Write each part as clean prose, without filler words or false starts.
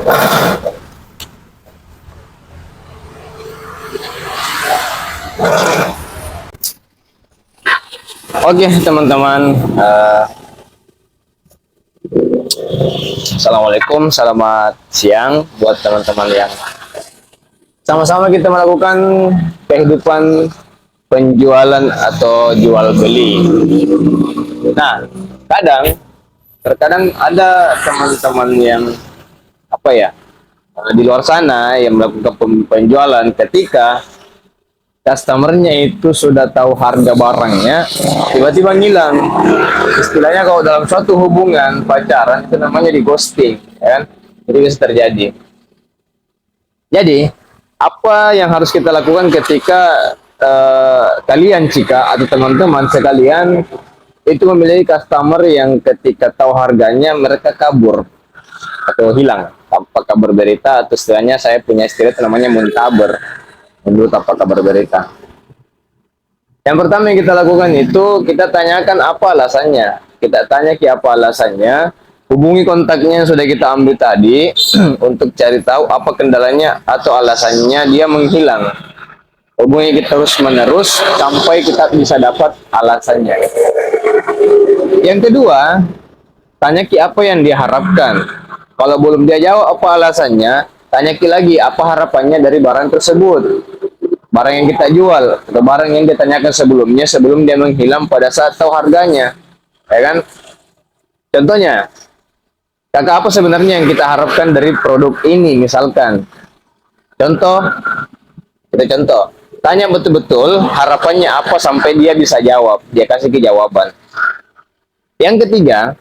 Oke teman-teman, Assalamualaikum, selamat siang buat teman-teman yang sama-sama kita melakukan kehidupan penjualan atau jual beli. Nah, terkadang ada teman-teman yang apa ya, di luar sana yang melakukan penjualan ketika customernya itu sudah tahu harga barangnya, tiba-tiba ngilang. Istilahnya kalau dalam suatu hubungan pacaran itu namanya di ghosting, ya kan? Jadi bisa terjadi. Jadi apa yang harus kita lakukan ketika kalian jika atau teman-teman sekalian itu memiliki customer yang ketika tahu harganya mereka kabur atau hilang tanpa kabar berita, atau istilahnya saya punya istilah namanya muntaber, menurut apa kabar berita. Yang pertama yang kita lakukan itu kita tanyakan apa alasannya. Kita tanya apa alasannya, hubungi kontaknya yang sudah kita ambil tadi untuk cari tahu apa kendalanya atau alasannya dia menghilang. Hubungi kita terus menerus sampai kita bisa dapat alasannya. Yang kedua, tanya apa yang dia harapkan. Kalau belum dia jawab apa alasannya, tanya lagi apa harapannya dari barang tersebut. Barang yang kita jual atau barang yang ditanyakan sebelumnya sebelum dia menghilang pada saat tahu harganya, ya kan? Contohnya, kakak apa sebenarnya yang kita harapkan dari produk ini, misalkan. Kita contoh, tanya betul-betul harapannya apa sampai dia bisa jawab, dia kasih jawaban. Yang ketiga,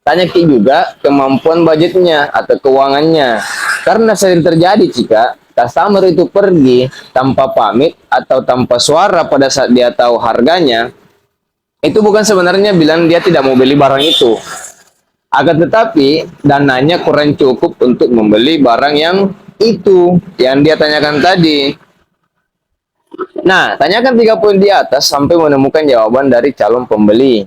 tanya juga kemampuan budgetnya atau keuangannya, karena sering terjadi jika customer itu pergi tanpa pamit atau tanpa suara pada saat dia tahu harganya, itu bukan sebenarnya bilang dia tidak mau beli barang itu. Akan tetapi dananya kurang cukup untuk membeli barang yang itu yang dia tanyakan tadi. Nah, tanyakan 3 poin di atas sampai menemukan jawaban dari calon pembeli.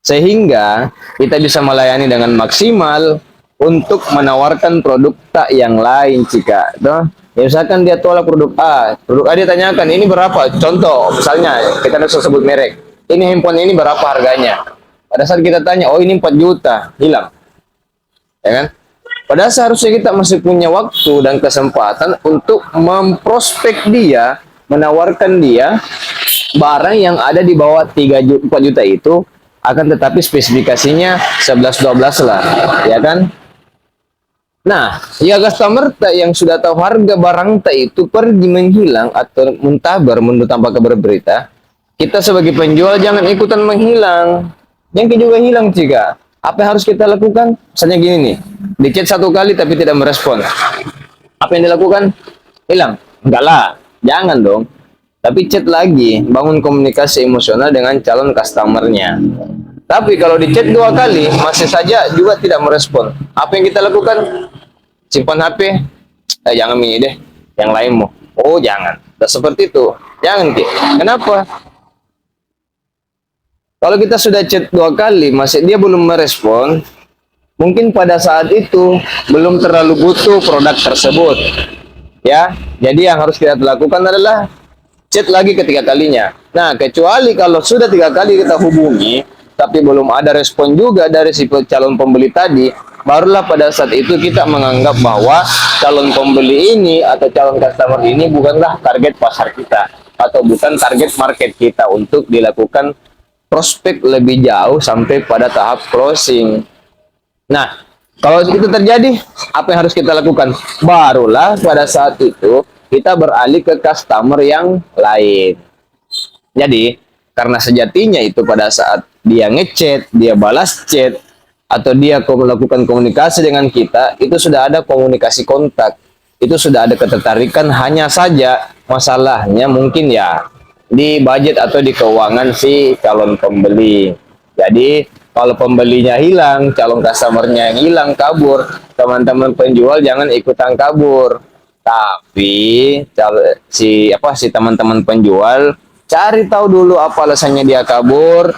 Sehingga kita bisa melayani dengan maksimal untuk menawarkan produk tak yang lain jika ya, misalkan dia tolak produk A dia tanyakan ini berapa, contoh misalnya kita harus sebut merek, ini handphone ini berapa harganya. Pada saat kita tanya, oh ini 4 juta, hilang, ya kan? Padahal seharusnya kita masih punya waktu dan kesempatan untuk memprospek dia, menawarkan dia barang yang ada di bawah 4 juta itu, akan tetapi spesifikasinya 11-12 lah, ya kan? Nah, jika customer yang sudah tahu harga barang itu pergi menghilang atau muntaber menurut tanpa kabar berita, kita sebagai penjual jangan ikutan menghilang. Yang juga hilang jika apa yang harus kita lakukan? Misalnya gini nih, di chat 1 kali tapi tidak merespon. Apa yang dilakukan? Hilang? Enggak lah, jangan dong. Tapi chat lagi, bangun komunikasi emosional dengan calon customernya. Tapi kalau di chat 2 kali masih saja juga tidak merespon, apa yang kita lakukan? Simpan HP, jangan ini deh, yang lain mau. Oh jangan, dan seperti itu, jangan Ki. Kenapa? Kalau kita sudah chat 2 kali masih dia belum merespon, mungkin pada saat itu belum terlalu butuh produk tersebut. Ya, jadi yang harus kita lakukan adalah chat lagi ketiga kalinya. Nah, kecuali kalau sudah 3 kali kita hubungi, tapi belum ada respon juga dari si calon pembeli tadi, barulah pada saat itu kita menganggap bahwa calon pembeli ini atau calon customer ini bukanlah target pasar kita atau bukan target market kita untuk dilakukan prospek lebih jauh sampai pada tahap closing. Nah, kalau itu terjadi, apa yang harus kita lakukan? Barulah pada saat itu kita beralih ke customer yang lain. Jadi, karena sejatinya itu pada saat dia ngechat, dia balas chat, atau dia melakukan komunikasi dengan kita, itu sudah ada komunikasi kontak, itu sudah ada ketertarikan, hanya saja masalahnya mungkin ya di budget atau di keuangan si calon pembeli. Jadi kalau pembelinya hilang, calon customernya yang hilang, kabur, teman-teman penjual jangan ikutan kabur, tapi si teman-teman penjual cari tahu dulu apa alasannya dia kabur,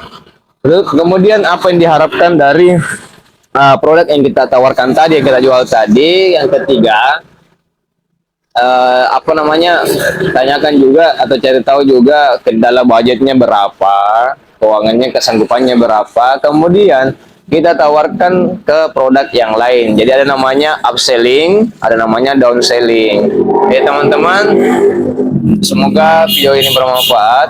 kemudian apa yang diharapkan dari produk yang kita tawarkan tadi, yang kita jual tadi. Yang ketiga, apa namanya, tanyakan juga atau cari tahu juga kendala budgetnya berapa, keuangannya, kesanggupannya berapa. Kemudian kita tawarkan ke produk yang lain. Jadi ada namanya upselling, ada namanya downselling. Oke teman-teman, semoga video ini bermanfaat.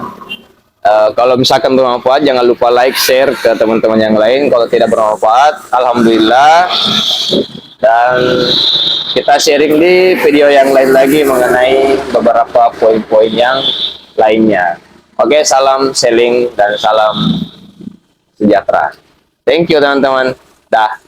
Kalau misalkan bermanfaat, jangan lupa like, share ke teman-teman yang lain. Kalau tidak bermanfaat, alhamdulillah. Dan kita sharing di video yang lain lagi mengenai beberapa poin-poin yang lainnya. Oke, salam selling dan salam sejahtera. Thank you teman-teman. Dah.